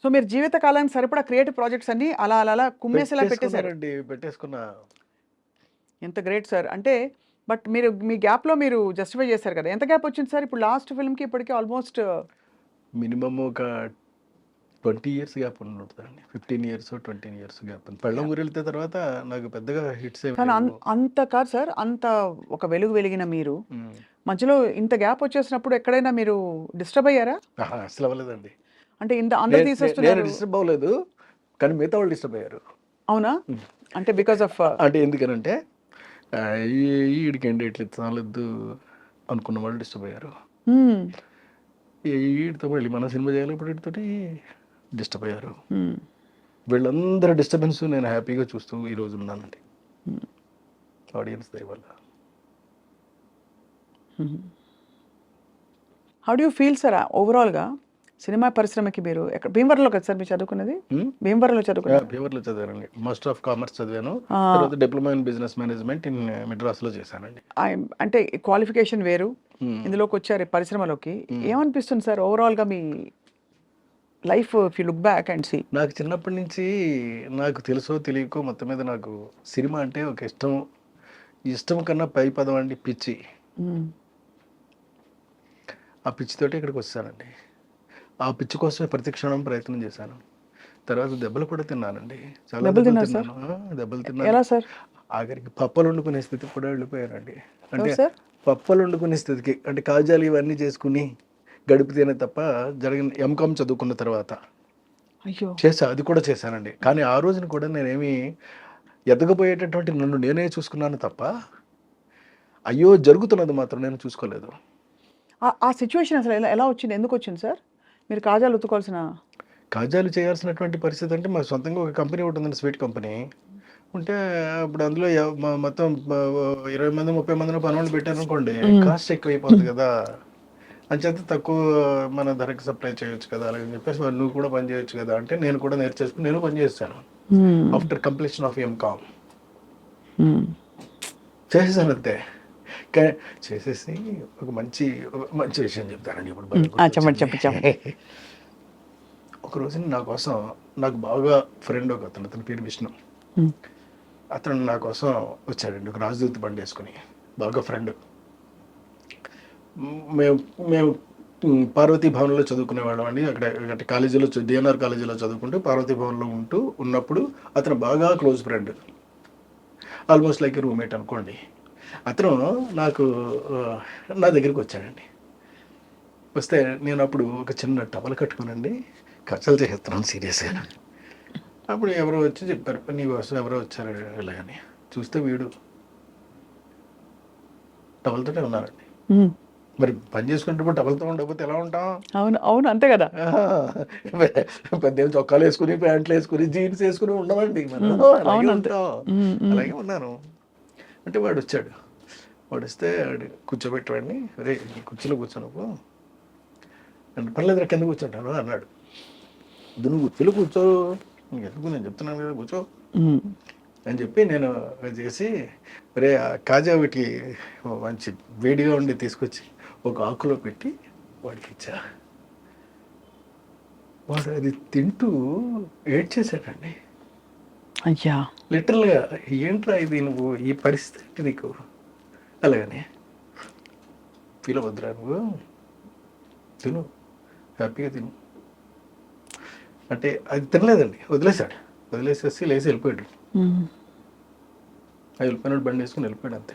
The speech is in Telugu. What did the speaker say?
సో మీరు జీవిత కాలానికి సరిపడా క్రియేటివ్ ప్రాజెక్ట్స్ అన్ని అలా అలా అలా కుమ్మేసేలా పెట్టేశారు. పెట్టేసుకున్నా. ఎంత గ్రేట్ సార్. అంటే బట్ మీరు మీ గ్యాప్‌లో మీరు జస్టిఫై చేశారు కదా! ఎంత గ్యాప్ వచ్చింది సార్? ఇప్పుడు లాస్ట్ ఫిల్మ్‌కి ఇప్పటికి ఆల్మోస్ట్ మినిమమ్ ఒక 20 ఇయర్స్ గ్యాప్ ఉంటుందండి. 15 ఇయర్స్, 20 ఇయర్స్ గ్యాప్. పెళ్ళాం ఊరెళ్తే తర్వాత నాకు పెద్దగా హిట్స్ ఏమి కానీ లేవు. అంత కాదు సార్. అంత ఒక వెలుగు వెలిగిన మీరు హ్మ్. మధ్యలో ఇంత గ్యాప్ వచ్చేసినప్పుడు ఎక్కడైనా మీరు డిస్టర్బ్ అయ్యారా? అసలు అవ్వలేదండి. అంటే ఇంత అందరూ నేను తీసేస్తున్నారు. డిస్టర్బ్ అవ్వలేదు. కానీ మిగతా వాళ్ళు డిస్టర్బ్ అయ్యారు. అవునా? అంటే బికాస్ ఆఫ్ అంటే ఎందుకనంటే ఈడికేంటి ఇట్లా చాలొద్దు అనుకున్న వాళ్ళు డిస్టర్బ్ అయ్యారు. వీడితో మళ్ళీ మన సినిమా చేయాలి ఇప్పుడు వీటితోటి డిస్టర్బ్ అయ్యారు. వీళ్ళందరూ డిస్టర్బెన్స్ నేను హ్యాపీగా చూస్తూ ఈరోజు ఉన్నానండి. ఆడియన్స్ దయ వల్ల. How do you feel sir ఓవరాల్‌గా సినిమా పరిశ్రమకి మీరు ఎక్కడ భీమవరంలో కదా సార్ మీరు చదువుకున్నది? భీమవరంలో చదువుకున్నారు. ఫీవర్లో చదివానండి. మాస్టర్ ఆఫ్ కామర్స్ చదివాను. తర్వాత diploma in business management in మెడ్రాస్లో చేశానండి. అంటే క్వాలిఫికేషన్ వేరు, ఇందులోకి వచ్చారు పరిశ్రమలోకి. ఏమనిపిస్తుంది సార్ ఓవరాల్‌గా మీ life if you look back and see? నాకు చిన్నప్పటి నుంచి నాకు తెలుసో తెలియకో మొత్తం మీద నాకు సినిమా అంటే ఒక ఇష్టం కన్నా పై పదం అండి పిచ్చి. ఆ పిచ్చితోటి ఇక్కడికి వచ్చానండి. ఆ పిచ్చి కోసమే ప్రతి క్షణం ప్రయత్నం చేశాను. తర్వాత దెబ్బలు కూడా తిన్నానండి. చాలా దెబ్బలు తిన్నాను. దెబ్బలు తిన్నాను. ఎలా సార్? ఆఖరికి పప్పలు వండుకునే స్థితికి కూడా వెళ్ళిపోయానండి. అంటే సార్ పప్పలు వండుకునే స్థితికి, అంటే కాజాలు ఇవన్నీ చేసుకుని గడిపితేనే తప్ప జరిగిన ఎంకామ్ చదువుకున్న తర్వాత అయ్యో అది కూడా చేశానండి. కానీ ఆ రోజున కూడా నేనేమి ఎదగబోయేటటువంటి నన్ను నేనే చూసుకున్నాను తప్ప అయ్యో జరుగుతున్నది మాత్రం నేను చూసుకోలేదు. ఆ సిచ్యువేషన్ అసలు ఎలా వచ్చింది? ఎందుకు వచ్చింది సార్? మీరు కాజాలు ఉతుకోవాల్సిన కాజాలు చేయాల్సినటువంటి పరిస్థితి అంటే మాకు సొంతంగా ఒక కంపెనీ ఒకటి ఉందండి, స్వీట్ కంపెనీ ఉంటే అప్పుడు అందులో మొత్తం 20 మంది 30 మందిని పనులు పెట్టారనుకోండి, కాస్ట్ ఎక్కువ అయిపోతుంది కదా. అంచేత తక్కువ మన ధరకి సప్లై చేయొచ్చు కదా అలాగని చెప్పేసి నువ్వు కూడా పని చేయొచ్చు కదా అంటే నేను కూడా నేర్చేసుకుని నేను పని చేస్తాను. ఆఫ్టర్ కంప్లీషన్ ఆఫ్ ఎంకామ్ చేసేసాను అంతే. చేసేసి ఒక మంచి విషయం చెప్తానండి ఇప్పుడు. చెప్పండి. ఒక రోజు నా కోసం నాకు బాగా ఫ్రెండ్ ఒక అతని పేరు విష్ణు. అతను నా కోసం వచ్చాడండి ఒక రాజదూత బండి వేసుకుని. బాగా ఫ్రెండ్. మేము పార్వతీ భవన్లో చదువుకునేవాళ్ళం అండి. అక్కడ కాలేజీలో డిఎన్ఆర్ కాలేజీలో చదువుకుంటూ పార్వతీ భవన్లో ఉన్నప్పుడు అతను బాగా close friend, almost like roommate అనుకోండి. అతను నా దగ్గరికి వచ్చాడండి. వస్తే నేను అప్పుడు ఒక చిన్న టవల్ కట్టుకునండి కచ్చలు చేస్తున్నాను సీరియస్గా. అప్పుడు ఎవరో వచ్చి చెప్పారు నీ కోసం ఎవరో వచ్చారు ఇలాగని. చూస్తే వీడు టవల్తోనే ఉన్నారండి. మరి పని చేసుకుంటే టవల్తో ఉండకపోతే ఎలా ఉంటాం? అవును అంతే కదా. పెద్ద చొక్కాలు వేసుకుని ప్యాంట్లు వేసుకుని జీన్స్ వేసుకుని ఉండమండి మనం. అలాగే ఉంటాం. అలాగే ఉన్నాను. అంటే వాడు వచ్చాడు. వాడు వస్తే కూర్చోబెట్టవాడిని, రే కుర్చీలో కూర్చోనుకో అంటే పర్లేదు కింద కూర్చుంటాను అన్నాడు. నువ్వు కుర్చీలో కూర్చో, ఎందుకు నేను చెప్తున్నాను కదా కూర్చో అని చెప్పి నేను చేసి రే కాజా ఒకటి మంచి వేడిగా ఉండి తీసుకొచ్చి ఒక ఆకులో పెట్టి వాడికి ఇచ్చా. వాడు అది తింటూ ఏడ్చేసాడండి. అయ్యా లిటరల్గా ఏంట్రా ఇది నువ్వు ఈ పరిస్థితి నీకు అలాగని ఫీల్ అవ్వద్దురా నువ్వు తిను హ్యాపీగా తిను అంటే అది తినలేదండి. వదిలేసేసి లేచి వెళ్ళిపోయాడు. వెళ్ళిపోయినాడు బండి వేసుకుని వెళ్ళిపోయాడు అంతే.